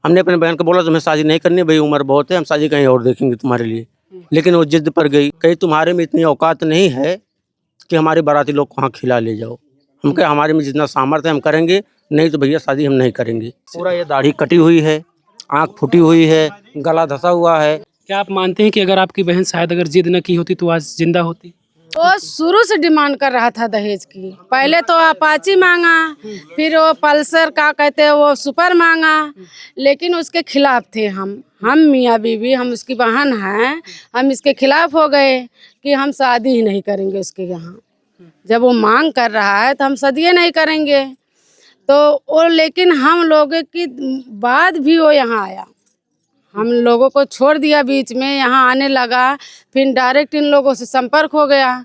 हमने अपने बहन को बोला तुम्हें शादी नहीं करनी भाई, उम्र बहुत है, हम शादी कहीं और देखेंगे तुम्हारे लिए। लेकिन वो जिद पर गई, कहीं तुम्हारे में इतनी औकात नहीं है कि हमारे बाराती लोग को वहाँ खिला ले जाओ। हम कहे हमारे में जितना सामर्थ्य है हम करेंगे, नहीं तो भैया शादी हम नहीं करेंगे। पूरा ये दाढ़ी कटी हुई है, आँख फूटी हुई है, गला धंसा हुआ है। क्या आप मानते हैं कि अगर आपकी बहन शायद अगर जिद न की होती तो आज जिंदा होती? वो शुरू से डिमांड कर रहा था दहेज की। पहले तो अपाची मांगा, फिर वो पल्सर का कहते हैं वो सुपर मांगा, लेकिन उसके खिलाफ थे हम मियाँ बीवी, हम उसकी बहन हैं, हम इसके खिलाफ हो गए कि हम शादी ही नहीं करेंगे उसके यहाँ। जब वो मांग कर रहा है तो हम शादी नहीं करेंगे। तो वो लेकिन हम लोगों की बाद भी वो यहाँ आया, हम लोगों को छोड़ दिया बीच में, यहाँ आने लगा, फिर डायरेक्ट इन लोगों से संपर्क हो गया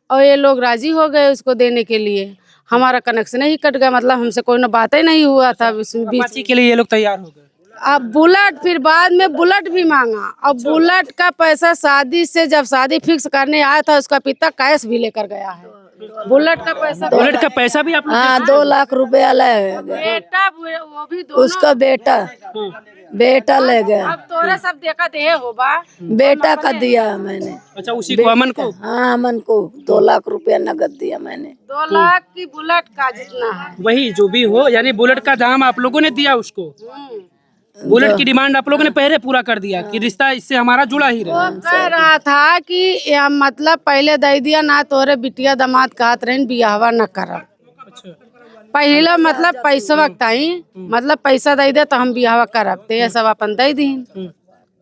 और ये लोग राजी हो गए उसको देने के लिए। हमारा कनेक्शन ही कट गया, मतलब हमसे कोई ना बात ही नहीं हुआ था इसमें बीच अपाची के लिए ये लोग तैयार हो गए। अब बुलेट, फिर बाद में बुलेट भी मांगा। अब बुलेट का पैसा शादी से जब शादी फिक्स करने आया था उसका पिता कैश भी लेकर गया है। बुलेट का पैसा, बुलेट का पैसा भी आप लोग हाँ 2 लाख रुपया ले गए। बेटा वो भी दोनों, उसका बेटा ले गया। अब तोरा सब देखा दे होगा, बेटा का दिया मैंने। अच्छा, उसी को अमन को? हाँ अमन को 2 लाख रुपया नगद दिया मैंने। 2 लाख की बुलेट का जितना है। वही जो भी हो, यानी बुलेट का दाम आप लोगों ने दिया उसको। बुलेट की डिमांड आप लोगों ने पहले पूरा कर दिया कि रिश्ता इससे हमारा जुड़ा ही रहे। वो कह रहा था कि मतलब पहले दे दिया ना, तोरे बिटिया दामाद कहत रहे बियाहवा न करब। अच्छा, पहले मतलब पैसा वक्त आई, मतलब पैसा दे दे तो हम बियाहवा करब, ते ये सब अपन दे दीन,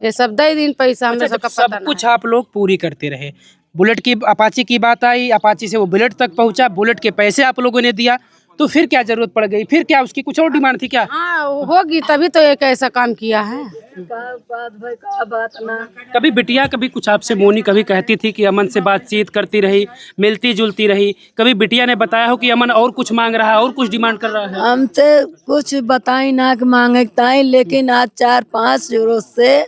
ये सब दे दीन पैसा। हमें सबका पता सब कुछ आप लोग पूरी करते रहे। बुलेट की, अपाची की बात आई, अपाची से वो बुलेट तक पहुंचा, बुलेट के पैसे आप लोगों ने दिया, तो फिर क्या जरूरत पड़ गई? फिर क्या उसकी कुछ और डिमांड थी क्या? हाँ होगी, तभी तो एक ऐसा काम किया है। बात ना कभी बिटिया कभी कुछ आपसे मोनी कभी कहती थी कि अमन से बातचीत करती रही, मिलती जुलती रही, कभी बिटिया ने बताया हो कि अमन और कुछ मांग रहा है और कुछ डिमांड कर रहा है? हमसे कुछ बताई ना कि मांगे ताई, लेकिन आज 4-5 रोज से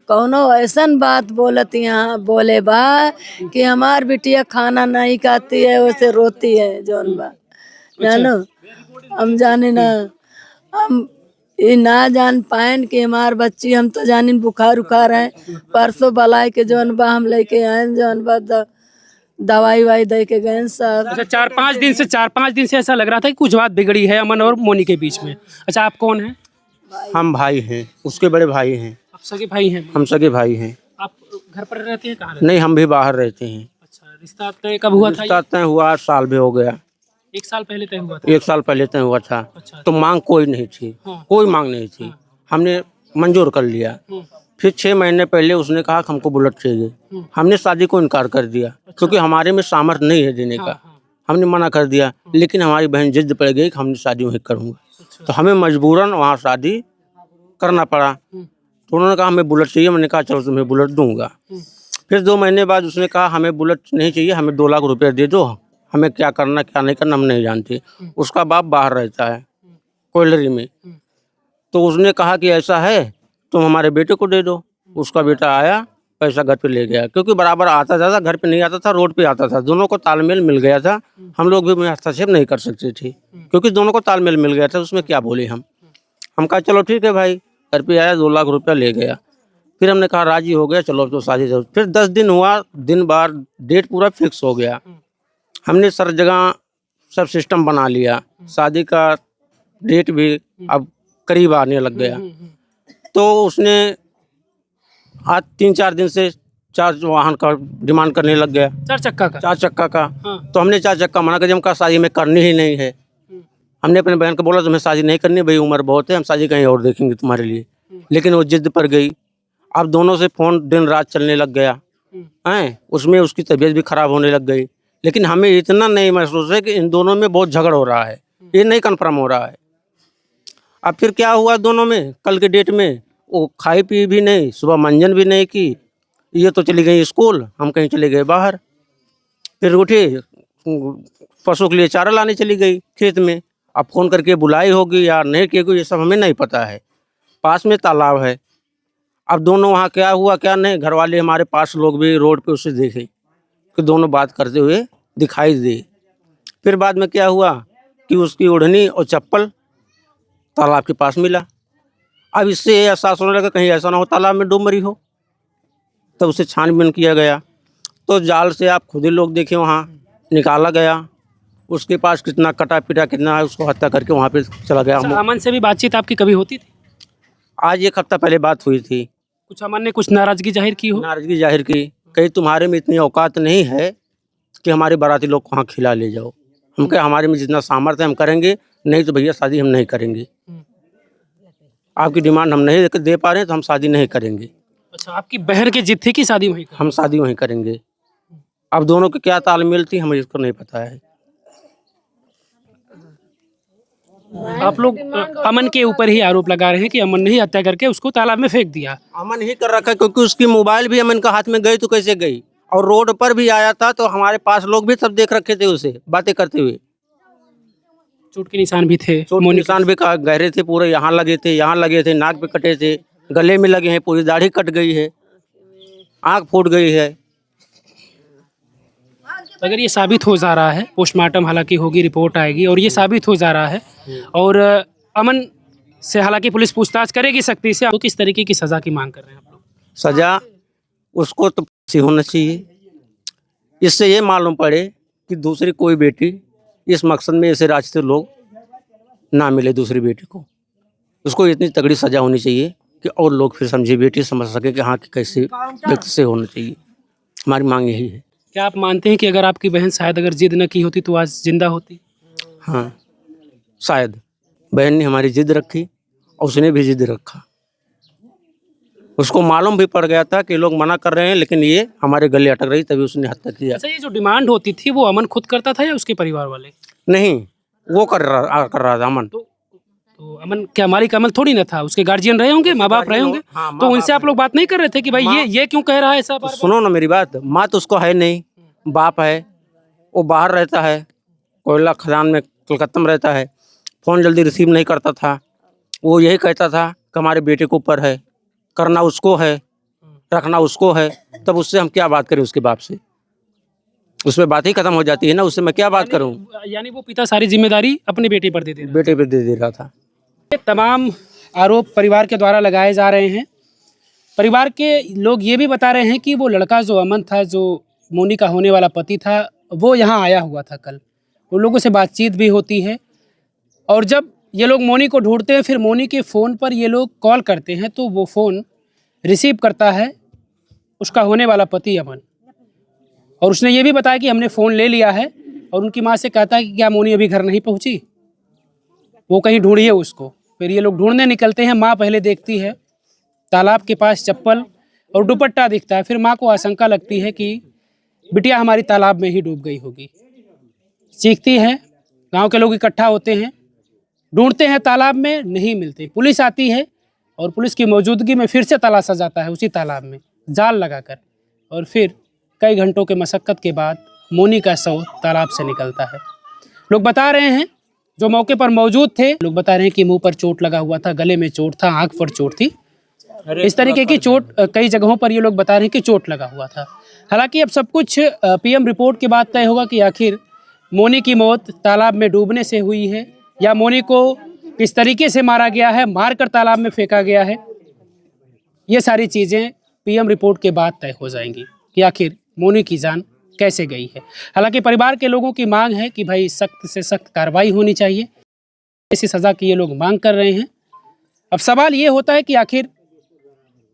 कौनो ऐसन बात बोलती यहाँ बोले बा कि हमार बिटिया खाना नहीं खाती है, वैसे रोती है जौन बा जानो। हम जाने ना, हम ये ना जान पाएन कि हमार बच्ची, हम तो जानी बुखार उखार है। परसों बलाई के जौन बा हम लेके आए, जौन बा दवाई वाई दे के गए सब। अच्छा, 4-5 दिन से ऐसा लग रहा था कि कुछ बात बिगड़ी है अमन और मोनी के बीच में। अच्छा, आप कौन हैं? हम भाई हैं, उसके बड़े भाई हैं। आप सगे भाई हैं? हम सगे भाई हैं। आप घर पर रहते हैं, कहाँ रहते हैं? नहीं, हम भी बाहर रहते हैं। अच्छा, रिश्ता तय कब हुआ था? रिश्ता तय हुआ 8 साल भी हो गया। 1 साल पहले तय हुआ था? 1 साल पहले तय हुआ था। अच्छा। तो मांग कोई नहीं थी, हाँ। कोई मांग नहीं थी। हमने मंजूर कर लिया। फिर 6 महीने पहले उसने कहा कि हमको बुलेट चाहिए। हमने शादी को इनकार कर दिया, क्योंकि हमारे में सामर्थ्य नहीं है देने का। हमने मना कर दिया, लेकिन हमारी बहन जिद पड़ गई कि हमने शादी वहीं करूँगा। तो हमें मजबूरन वहाँ शादी करना पड़ा। तो उन्होंने कहा हमें बुलेट चाहिए। मैंने कहा चलो तुम्हें बुलेट दूंगा। फिर 2 महीने बाद उसने कहा हमें बुलेट नहीं चाहिए, हमें 2 लाख रुपये दे दो, हमें क्या करना क्या नहीं करना हम नहीं जानते। उसका बाप बाहर रहता है कोयलरी में। तो उसने कहा कि ऐसा है तुम हमारे बेटे को दे दो। उसका बेटा आया, पैसा घर पे ले गया, क्योंकि बराबर आता जाता, घर पे नहीं आता था, रोड पे आता था। दोनों को तालमेल मिल गया था। हम लोग भी हस्तक्षेप नहीं कर सकते थे, क्योंकि दोनों को तालमेल मिल गया था। उसमें क्या बोले हम कहा चलो ठीक है भाई। घर पे आया, 2 लाख रुपया ले गया। फिर हमने कहा राजी हो गया, चलो अब तो शादी करो। फिर 10 दिन हुआ, दिन बार डेट पूरा फिक्स हो गया। हमने सर जगह सब सिस्टम बना लिया, शादी का डेट भी अब करीब आने लग गया। तो उसने आज 3-4 दिन से 4 वाहन का डिमांड करने लग गया। 4 चक्का का? 4 चक्का का। हाँ। तो हमने 4 चक्का मना कर दिया। हम कहा शादी में करनी ही नहीं है। हमने अपने बहन को बोला तुम्हें शादी नहीं करनी भाई, उम्र बहुत है, हम शादी कहीं और देखेंगे तुम्हारे लिए। लेकिन वो जिद पर गई। अब दोनों से फोन दिन रात चलने लग गया हैं। उसमें उसकी तबीयत भी खराब होने लग गई। लेकिन हमें इतना नहीं महसूस है कि इन दोनों में बहुत झगड़ हो रहा है, ये नहीं कन्फर्म हो रहा है। अब फिर क्या हुआ दोनों में, कल के डेट में वो खाई पी भी नहीं, सुबह मंजन भी नहीं की। ये तो चली गई स्कूल, हम कहीं चले गए बाहर। फिर उठी, पशु के लिए चारा लाने चली गई खेत में। अब फ़ोन करके बुलाई होगी या नहीं की होगी, ये सब हमें नहीं पता है। पास में तालाब है। अब दोनों वहाँ क्या हुआ क्या नहीं, घर वाले हमारे पास लोग भी रोड पे उसे देखे कि दोनों बात करते हुए दिखाई दे। फिर बाद में क्या हुआ कि उसकी ओढ़नी और चप्पल तालाब के पास मिला। अब इससे ये एहसास होने लगा कहीं ऐसा ना हो तालाब में डूब मरी हो, तब उसे छानबीन किया गया। तो जाल से आप खुद ही लोग देखे वहाँ निकाला गया, उसके पास कितना कटा पिटा कितना है, उसको हत्या करके वहाँ पे चला गया। अच्छा, अमन से भी बातचीत आपकी कभी होती थी? आज 1 हफ्ता पहले बात हुई थी, कुछ अमन ने कुछ नाराजगी जाहिर की हो? नाराजगी जाहिर की, कहीं तुम्हारे में इतनी औकात नहीं है कि हमारे बाराती लोग को वहाँ खिला ले जाओ। हम कहे हमारे में जितना सामर्थ्य है हम करेंगे, नहीं तो भैया शादी हम नहीं करेंगे। आपकी डिमांड हम नहीं दे पा रहे हैं तो हम शादी नहीं करेंगे। अच्छा, आपकी बहन की जिद थी कि शादी वहीं हम शादी वहीं करेंगे। अब दोनों की क्या तालमेल थी हमें इसको नहीं पता है। आप लोग अमन के ऊपर ही आरोप लगा रहे हैं कि अमन ने ही हत्या करके उसको तालाब में फेंक दिया। अमन ही कर रखा है क्योंकि उसकी मोबाइल भी अमन का हाथ में गई तो कैसे गई, और रोड पर भी आया था तो हमारे पास लोग भी सब देख रखे थे उसे बातें करते हुए। चोट के निशान भी थे, चोट के निशान भी गहरे थे, पूरे यहाँ लगे थे, यहाँ लगे थे, नाक पे कटे थे, गले में लगे हैं, पूरी दाढ़ी कट गई है, आँख फूट गई है। अगर ये साबित हो जा रहा है, पोस्टमार्टम हालांकि होगी, रिपोर्ट आएगी और ये साबित हो जा रहा है और अमन से हालांकि पुलिस पूछताछ करेगी सख्ती से, तो किस तरीके की सजा की मांग कर रहे हैं आप लोग? सजा उसको तो फांसी होना चाहिए। इससे ये मालूम पड़े कि दूसरी कोई बेटी इस मकसद में ऐसे राजनीतिक लोग ना मिले दूसरी बेटी को। उसको इतनी तगड़ी सजा होनी चाहिए कि और लोग फिर समझे, बेटी समझ सके कि हाँ कि कैसे व्यक्ति से होना चाहिए। हमारी मांग यही है। क्या आप मानते हैं कि अगर आपकी बहन शायद अगर जिद न की होती तो आज जिंदा होती? हाँ, शायद बहन ने हमारी जिद रखी और उसने भी जिद रखा। उसको मालूम भी पड़ गया था कि लोग मना कर रहे हैं लेकिन ये हमारे गले अटक रही, तभी उसने हत्या किया। अच्छा, ये जो डिमांड होती थी वो अमन खुद करता था या उसके परिवार वाले? नहीं, वो कर रहा था अमन। तो अमन क्या मालिक अमन थोड़ी ना था, उसके गार्जियन रहे होंगे, माँ बाप रहे होंगे। हाँ, तो उनसे आप लोग बात नहीं कर रहे थे कि भाई ये क्यों कह रहा है ऐसा? तो सुनो ना मेरी बात, माँ तो उसको है नहीं, बाप है, वो बाहर रहता है, कोयला खदान में कलकत्ता में रहता है, फ़ोन जल्दी रिसीव नहीं करता था। वो यही कहता था कि हमारे बेटे के ऊपर है, करना उसको है, रखना उसको है। तब उससे हम क्या बात करें उसके बाप से? उसमें बात ही खत्म हो जाती है ना, उससे मैं क्या बात करूं? यानी वो पिता सारी जिम्मेदारी अपने बेटे पर दे दे रहा है। बेटे पे दे रहा था। ये तमाम आरोप परिवार के द्वारा लगाए जा रहे हैं। परिवार के लोग ये भी बता रहे हैं कि वो लड़का जो अमन था, जो मोनी का होने वाला पति था, वो यहाँ आया हुआ था कल। उन लोगों से बातचीत भी होती है और जब ये लोग मोनी को ढूंढते हैं फिर मोनी के फ़ोन पर ये लोग कॉल करते हैं तो वो फ़ोन रिसीव करता है उसका होने वाला पति अमन। और उसने ये भी बताया कि हमने फ़ोन ले लिया है और उनकी माँ से कहता है कि क्या मोनी अभी घर नहीं पहुँची, वो कहीं ढूंढिए उसको। फिर ये लोग ढूंढने निकलते हैं। माँ पहले देखती है तालाब के पास चप्पल और दुपट्टा दिखता है। फिर माँ को आशंका लगती है कि बिटिया हमारी तालाब में ही डूब गई होगी। चीखती है, गांव के लोग इकट्ठा होते हैं, ढूंढते हैं तालाब में, नहीं मिलते। पुलिस आती है और पुलिस की मौजूदगी में फिर से तलाशा जाता है उसी तालाब में जाल लगाकर, और फिर कई घंटों के मशक्क़त के बाद मोनी का शव तालाब से निकलता है। लोग बता रहे हैं जो मौके पर मौजूद थे, लोग बता रहे हैं कि मुंह पर चोट लगा हुआ था, गले में चोट था, आँख पर चोट थी। इस तरीके की चोट कई जगहों पर ये लोग बता रहे हैं कि चोट लगा हुआ था। हालांकि अब सब कुछ पीएम रिपोर्ट के बाद तय होगा कि आखिर मोनी की मौत तालाब में डूबने से हुई है या मोनी को किस तरीके से मारा गया है, मारकर तालाब में फेंका गया है। ये सारी चीज़ें पीएम रिपोर्ट के बाद तय हो जाएंगी कि आखिर मोनी की जान कैसे गई है। हालांकि परिवार के लोगों की मांग है कि भाई सख्त से सख्त कार्रवाई होनी चाहिए, ऐसी सज़ा की ये लोग मांग कर रहे हैं। अब सवाल ये होता है कि आखिर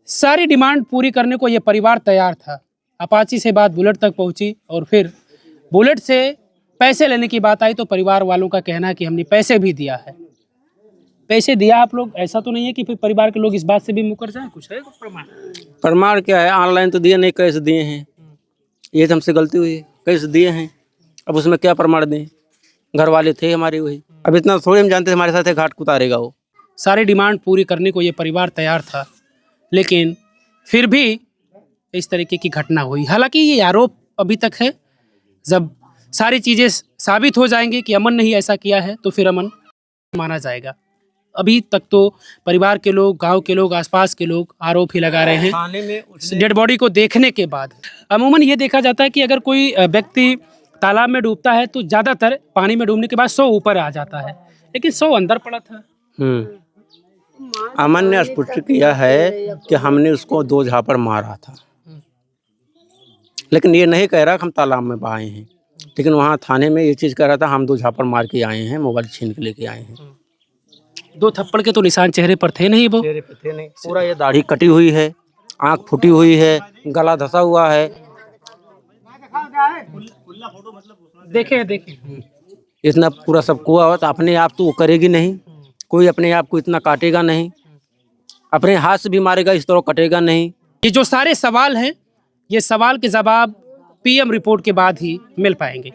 सारी डिमांड पूरी करने को ये परिवार तैयार था। अपाची से बात बुलेट तक पहुंची और फिर बुलेट से पैसे लेने की बात आई तो परिवार वालों का कहना है कि हमने पैसे भी दिया है। पैसे दिया आप लोग, ऐसा तो नहीं है कि फिर परिवार के लोग इस बात से भी मुकर जाए? कुछ है प्रमाण? प्रमाण क्या है? ऑनलाइन तो दिए नहीं, कैसे दिए हैं? ये तो हमसे गलती हुई है, कैसे दिए हैं? अब उसमें क्या प्रमाण दें? घर वाले थे हमारे वही, अब इतना थोड़ी हम जानते हमारे साथ घाट उतारेगा वो। सारी डिमांड पूरी करने को ये परिवार तैयार था, लेकिन फिर भी इस तरीके की घटना हुई। हालांकि ये आरोप अभी तक है, जब सारी चीज़ें साबित हो जाएंगी कि अमन ने ही ऐसा किया है तो फिर अमन माना जाएगा। अभी तक तो परिवार के लोग, गांव के लोग, आसपास के लोग आरोप ही लगा रहे हैं डेड बॉडी को देखने के बाद। अमूमन ये देखा जाता है कि अगर कोई व्यक्ति तालाब में डूबता है तो ज़्यादातर पानी में डूबने के बाद 100 ऊपर आ जाता है, लेकिन 100 अंदर पड़ा था। अमन ने स्पष्ट किया है कि हमने उसको 2 झापड़ मारा था, लेकिन ये नहीं कह रहा कि हम तालाब में बहाए हैं। लेकिन वहाँ थाने में ये चीज़ कह रहा था हम 2 झापड़ मार के आए हैं, मोबाइल छीन के लेके आए हैं। 2 थप्पड़ के तो निशान चेहरे पर थे नहीं वो। चेहरे पे थे नहीं, पूरा ये दाढ़ी कटी हुई है, आँख फूटी हुई है, गला धंसा हुआ है। देखे देखे इतना पूरा सब कुआ हो तो अपने आप तो वो करेगी नहीं, कोई अपने आप को इतना काटेगा नहीं, अपने हाथ से भी मारेगा इस तरह कटेगा नहीं। ये जो सारे सवाल हैं, ये सवाल के जवाब पीएम रिपोर्ट के बाद ही मिल पाएंगे।